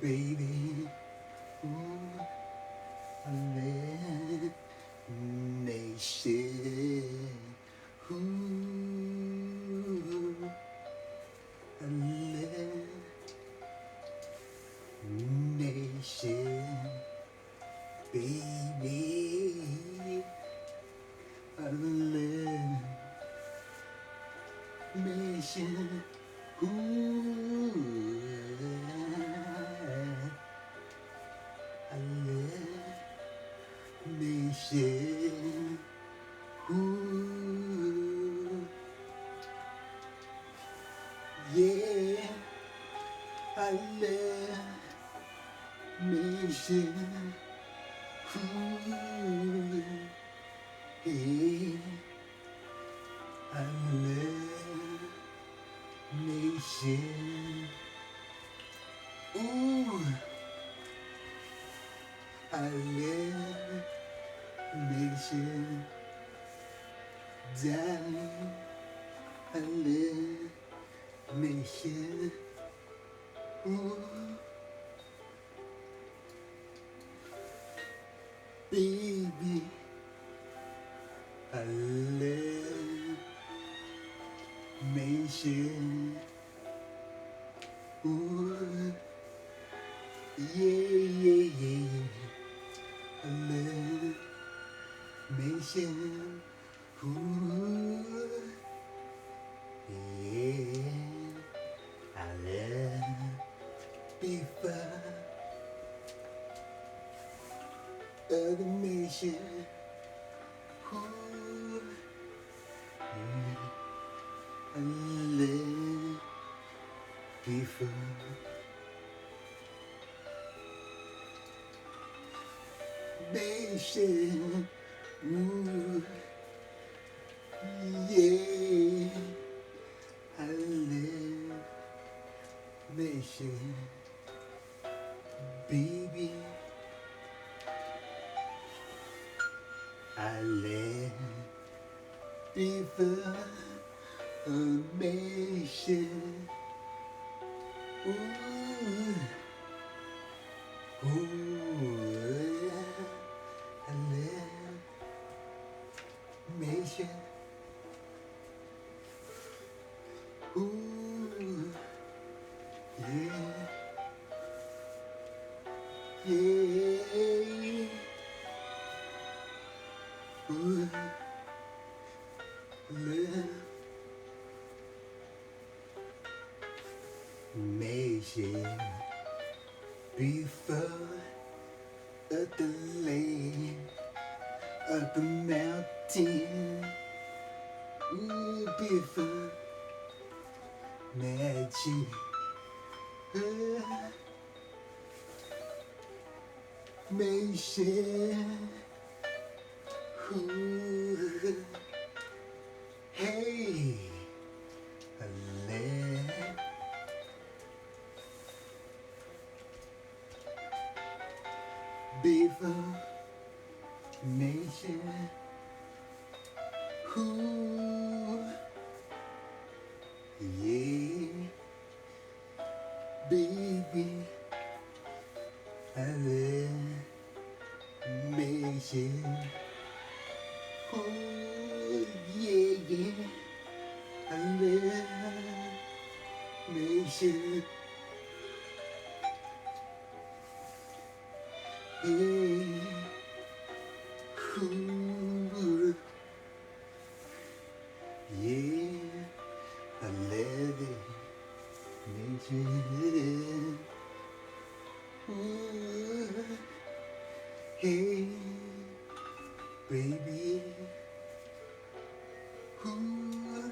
baby. Ooh, let nation. Ooh, let nation, baby. Let nation. Ooh, nation. Ooh, yeah, I love nation. Ooh, yeah, I love nation. Ooh, I love nation. Darling, I love nation. Ooh, baby, I love nation. Ooh, yeah, yeah, yeah. I love nation. Ooh, yeah. I love before other nation. Ooh, yeah. I love before nation. Ooh, yeah. I love nation, baby. I love before a nation. Ooh, ooh, I love nation. Ooh, yeah, yeah. Ooh, love nation. Before at the lake, at the mountain. Ooh, before magic. Nation. Ooh, hey, let before nation. Ooh, yeah, baby, I love nation. Ooh, yeah, yeah, I love nation. Hey, ooh, yeah, I love it, nation. Ooh, hey, baby. Ooh,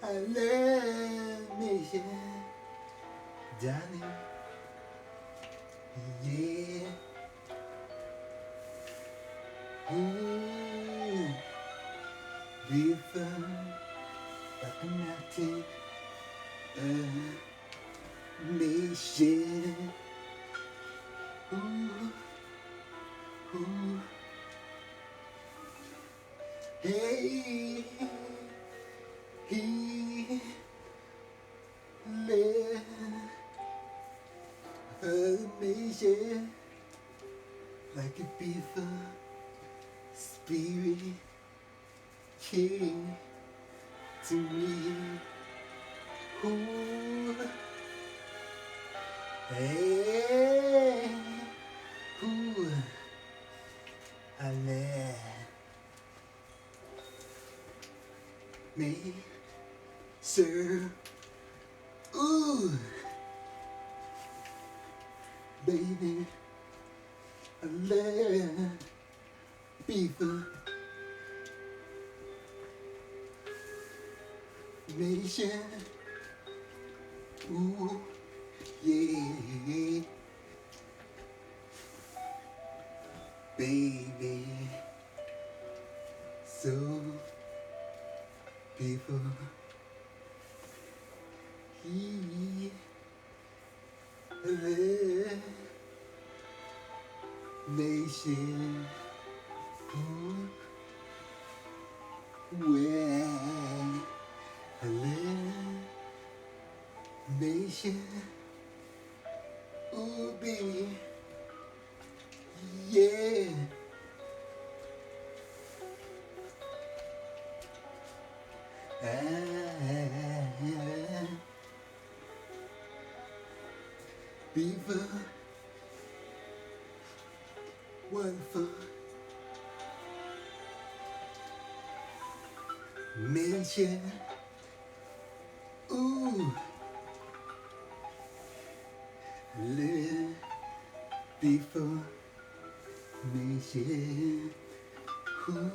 I love me, yeah, darling. Yeah. Ooh, before like a mountain, nation. Ooh, ooh, hey, he left measure like a beaver spirit king to me. Ooh, hey, ooh, I let me serve. Ooh, baby, I let beaver nation. Ooh, yeah, baby, so beautiful. He the nation. Ooh, where the nation. Ooh, baby, yeah. Beaver, wonderful nation. Ooh, little beautiful nation. Ooh,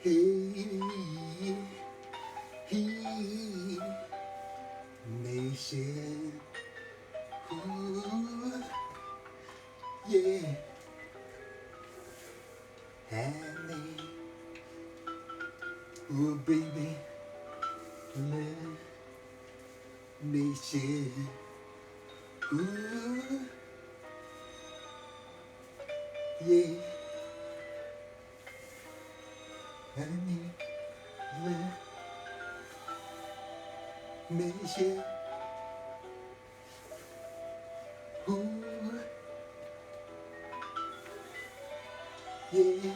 hey, hey, nation. Ooh, yeah, honey. Ooh, baby, love nation. Ooh, yeah, honey, love nation. Ooh, yeah,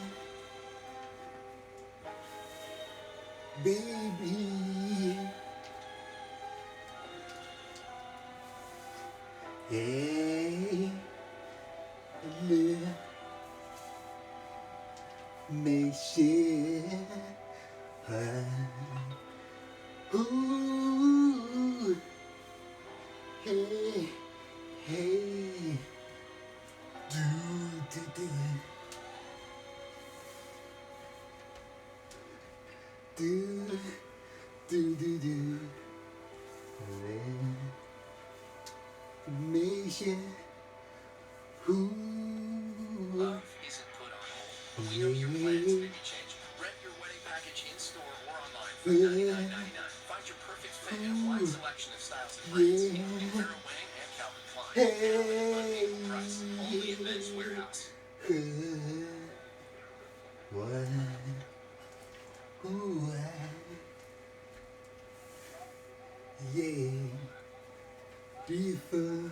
baby. Hey, little nation. Ooh, hey, hey, do, do, do, do, do, do, nation. Ooh, Love isn't put on hold, but we know your plans may be changing. Rent your wedding package in store or online for $99.99. Find your perfect fit in a wide selection of styles and brands, including Vera Wang and Calvin Klein. hey, Price only at Men's Warehouse. what? Ooh, yeah, beautiful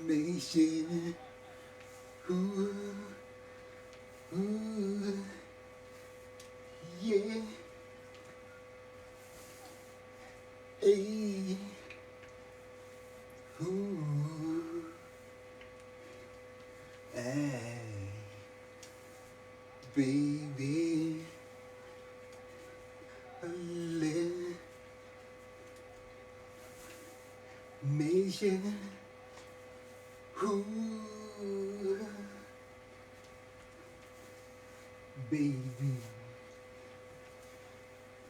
nation. Ooh, ooh, yeah, hey, ooh, hey, baby, a little nation. Ooh, baby,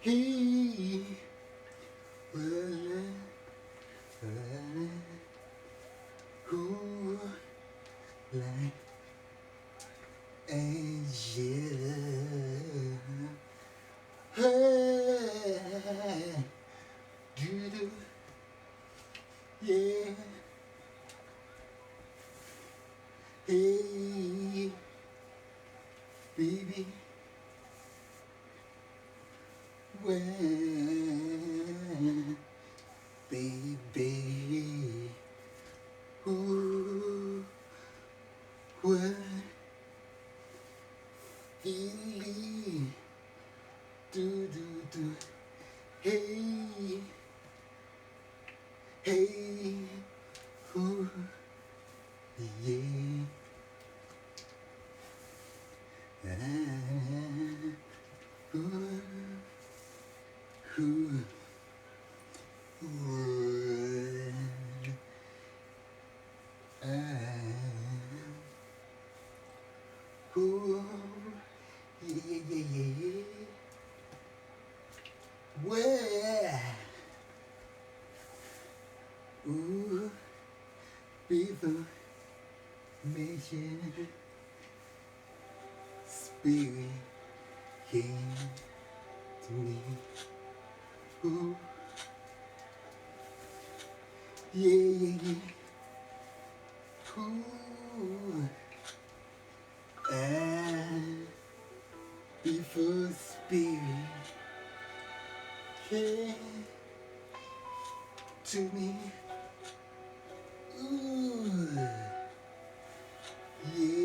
he will, who like angel, hey, do do, yeah, hey, baby. When baby. Ooh, what feeling do. Hey, hey, ooh, yeah. Ooh, ooh, ooh, ooh, yeah. Well, ooh, people mention spirit came to me. Ooh, yeah. Ooh, and before spirit came to me. Ooh, yeah.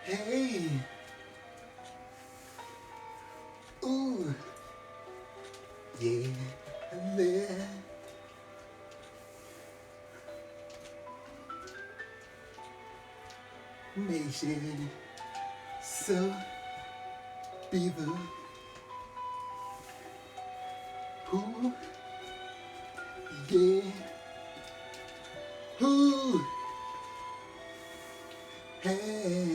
Hey, ooh, yeah. There, nation, so people who, yeah, who, hey.